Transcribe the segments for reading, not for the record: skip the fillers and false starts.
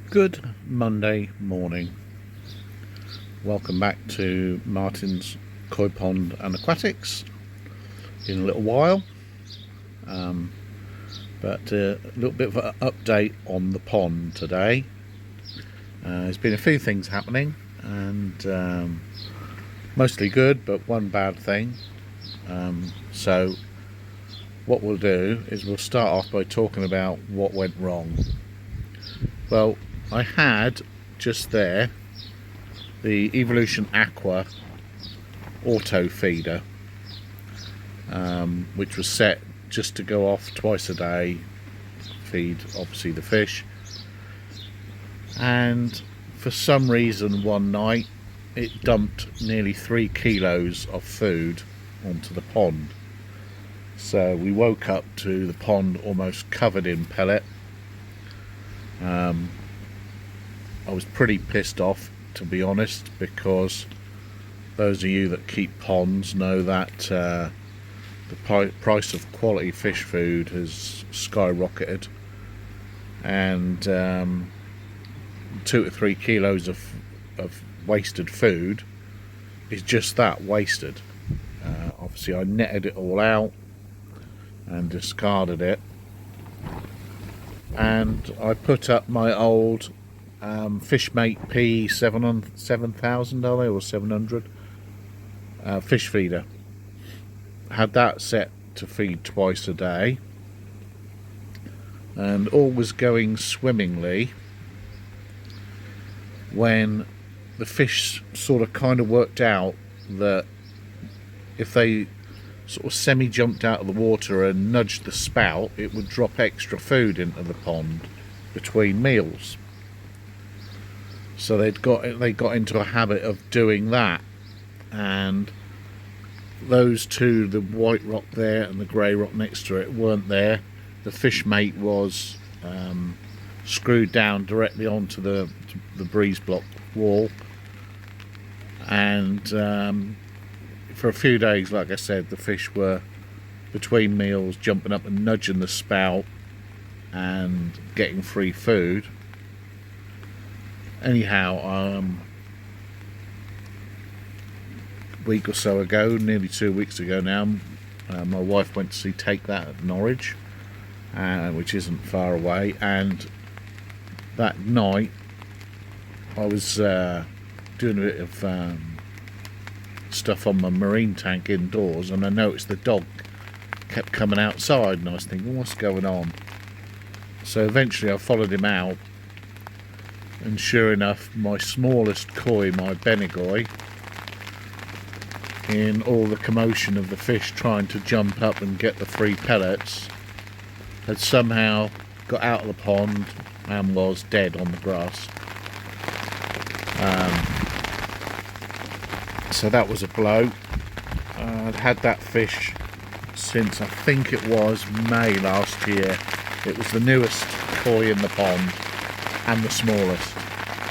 Good Monday morning. Welcome back to Martin's Koi Pond and Aquatics in a little while. But a little bit of an update on the pond today. There's been a few things happening and mostly good, but one bad thing. So what we'll do is we'll start off by talking about what went wrong. Well, I had just there the Evolution Aqua auto feeder, which was set just to go off twice a day, feed obviously the fish, and for some reason one night it dumped nearly 3 kilos of food onto the pond. So we woke up to the pond almost covered in pellet. I was pretty pissed off, to be honest, because those of you that keep ponds know that the price of quality fish food has skyrocketed, and 2 to 3 kilos of wasted food is just that, wasted. Obviously I netted it all out and discarded it, and I put up my old Fishmate P 7000 or 700 fish feeder. Had that set to feed twice a day, and all was going swimmingly when the fish sort of kind of worked out that if they sort of semi-jumped out of the water and nudged the spout, it would drop extra food into the pond between meals. So they got into a habit of doing that, and those two, the white rock there and the grey rock next to it, weren't there. The fish mate was screwed down directly onto the breeze block wall, and for a few days, like I said, the fish were between meals jumping up and nudging the spout and getting free food. Anyhow, a week or so ago, nearly 2 weeks ago now, my wife went to see Take That at Norwich, which isn't far away, and that night I was doing a bit of stuff on my marine tank indoors, and I noticed the dog kept coming outside, and I was thinking, what's going on? So eventually I followed him out, and sure enough, my smallest koi, my Benigoi, in all the commotion of the fish trying to jump up and get the free pellets, had somehow got out of the pond and was dead on the grass. So that was a blow. I'd had that fish since I think it was May last year. It was the newest koi in the pond and the smallest.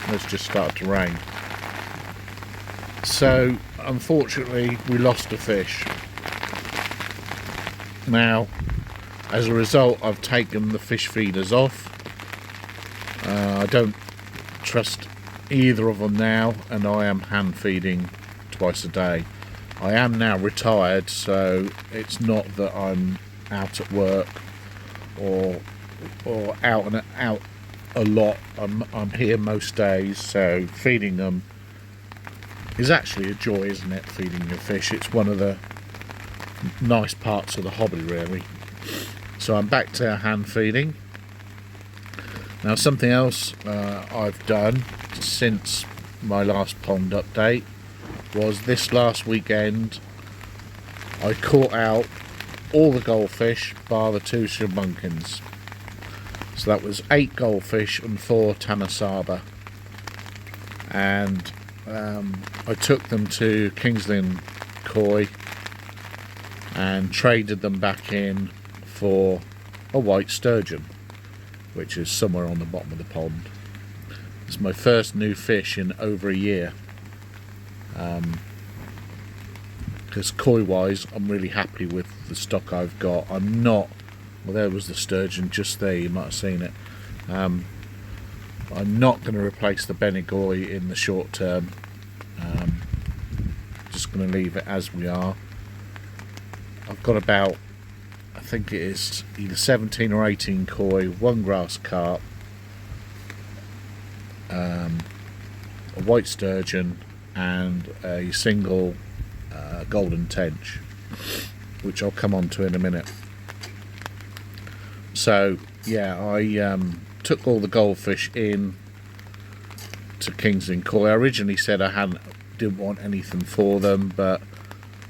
It's just started to rain. So unfortunately we lost a fish. Now as a result, I've taken the fish feeders off. I don't trust either of them now, and I am hand feeding twice a day. I am now retired, so it's not that I'm out at work or out and out a lot. I'm here most days, so feeding them is actually a joy, isn't it? Feeding your fish, it's one of the nice parts of the hobby, really. So I'm back to hand feeding. Now something else I've done since my last pond update was this last weekend I caught out all the goldfish bar the 2 shambunkins. So that was 8 goldfish and 4 tamasaba, and I took them to King's Lynn Koi and traded them back in for a white sturgeon, which is somewhere on the bottom of the pond. It's my first new fish in over a year, because koi wise I'm really happy with the stock I've got. I'm not, well, there was the sturgeon just there, you might have seen it. I'm not going to replace the Benigoi in the short term. Just going to leave it as we are. I've got about, I think it is either 17 or 18 koi, one grass carp, a white sturgeon, and a single golden tench, which I'll come on to in a minute. So yeah, I took all the goldfish in to Kings and Koi. I originally said didn't want anything for them, but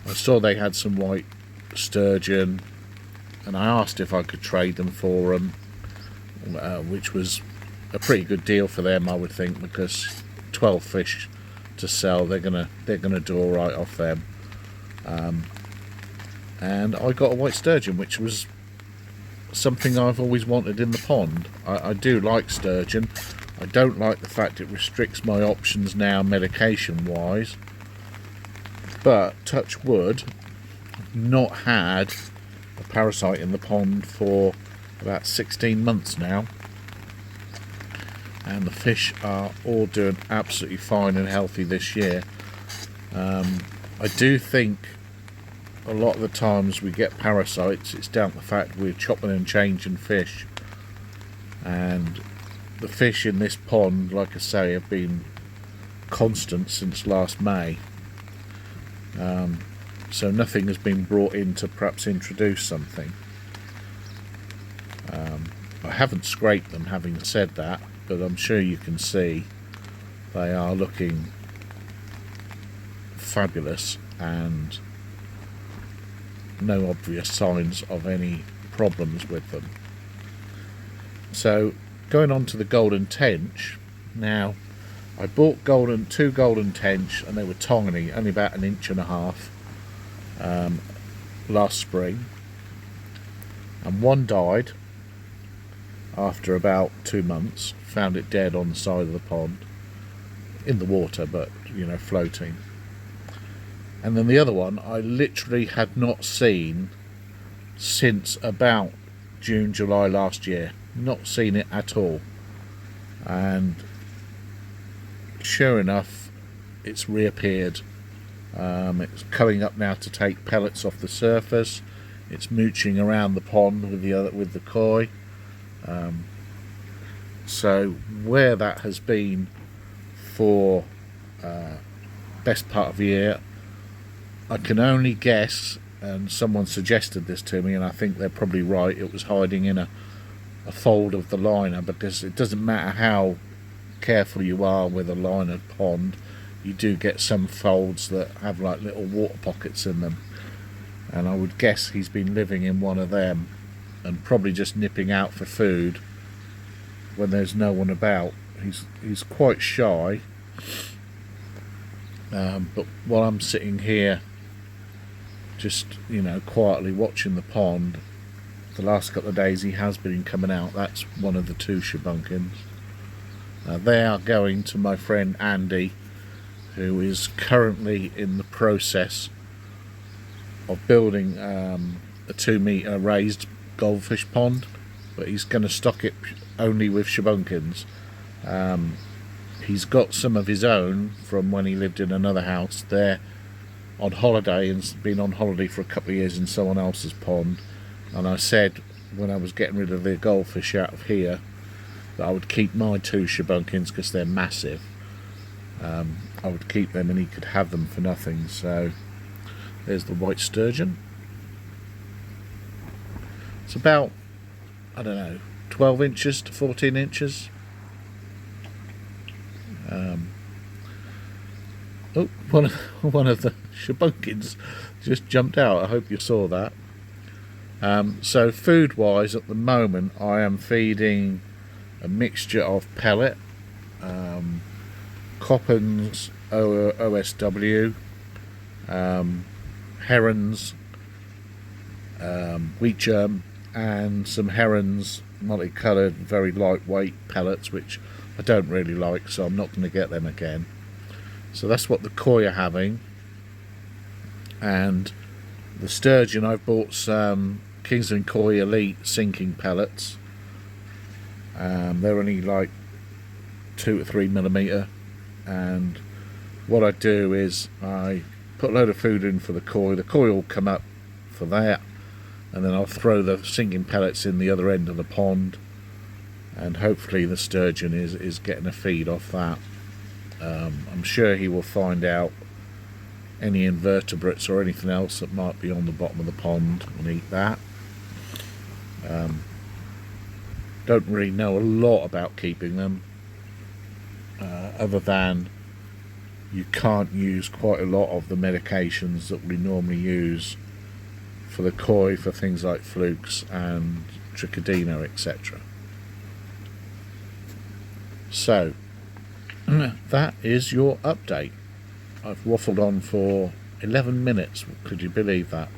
I saw they had some white sturgeon, and I asked if I could trade them for them, which was a pretty good deal for them, I would think, because 12 fish to sell, they're gonna do all right off them. And I got a white sturgeon, which was something I've always wanted in the pond. I do like sturgeon. I don't like the fact it restricts my options now medication wise, but touch wood, I've not had a parasite in the pond for about 16 months now, and the fish are all doing absolutely fine and healthy this year. I do think a lot of the times we get parasites, it's down to the fact we're chopping and changing fish, and the fish in this pond, like I say, have been constant since last May, so nothing has been brought in to perhaps introduce something. I haven't scraped them, having said that, but I'm sure you can see they are looking fabulous and no obvious signs of any problems with them. So going on to the golden tench. Now, I bought two golden tench, and they were tiny, only about 1.5 inches, last spring, and one died after about 2 months. Found it dead on the side of the pond, in the water, but floating. And then the other one I literally had not seen since about June, July last year. Not seen it at all. And sure enough, it's reappeared. It's coming up now to take pellets off the surface. It's mooching around the pond with the koi. So where that has been for best part of the year, I can only guess, and someone suggested this to me, and I think they're probably right. It was hiding in a fold of the liner, because it doesn't matter how careful you are with a liner pond, you do get some folds that have like little water pockets in them, and I would guess he's been living in one of them and probably just nipping out for food when there's no one about. He's quite shy, but while I'm sitting here just quietly watching the pond, the last couple of days he has been coming out. That's one of the 2 shabunkins. They are going to my friend Andy, who is currently in the process of building a 2-metre raised goldfish pond, but he's going to stock it only with shabunkins. He's got some of his own from when he lived in another house there on holiday, and been on holiday for a couple of years in someone else's pond. And I said when I was getting rid of the goldfish out of here that I would keep my 2 shabunkins because they're massive. I would keep them and he could have them for nothing. So there's the white sturgeon. It's about, I don't know, 12 inches to 14 inches. One of the shabunkins just jumped out. I hope you saw that. So food wise, at the moment I am feeding a mixture of pellet, Coppens OSW, herons, wheat germ, and some herons multicoloured very lightweight pellets, which I don't really like, so I'm not going to get them again. So that's what the koi are having. And the sturgeon, I've bought some Kingsland Koi Elite sinking pellets. They're only like 2 to 3 millimetre, and what I do is I put a load of food in for the koi will come up for that, and then I'll throw the sinking pellets in the other end of the pond, and hopefully the sturgeon is getting a feed off that. I'm sure he will find out any invertebrates or anything else that might be on the bottom of the pond and eat that. Don't really know a lot about keeping them, other than you can't use quite a lot of the medications that we normally use for the koi for things like flukes and trichodina, etc. So that is your update. I've waffled on for 11 minutes, could you believe that,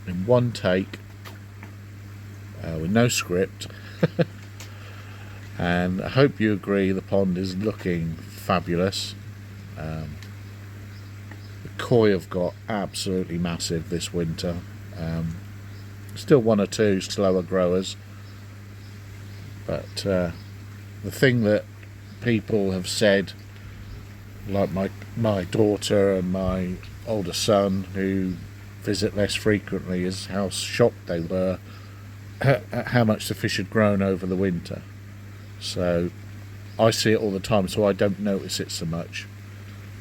in one take, with no script. And I hope you agree the pond is looking fabulous. The koi have got absolutely massive this winter. Still one or two slower growers, but the thing that people have said, like my daughter and my older son who visit less frequently, is how shocked they were at how much the fish had grown over the winter. So I see it all the time, so I don't notice it so much,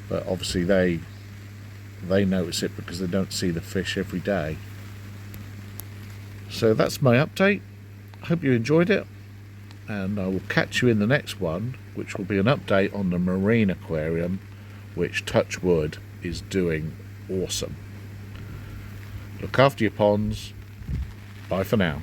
but obviously they notice it because they don't see the fish every day. So that's my update. I hope you enjoyed it, and I will catch you in the next one, which will be an update on the marine aquarium, which, touch wood, is doing awesome. Look after your ponds. Bye for now.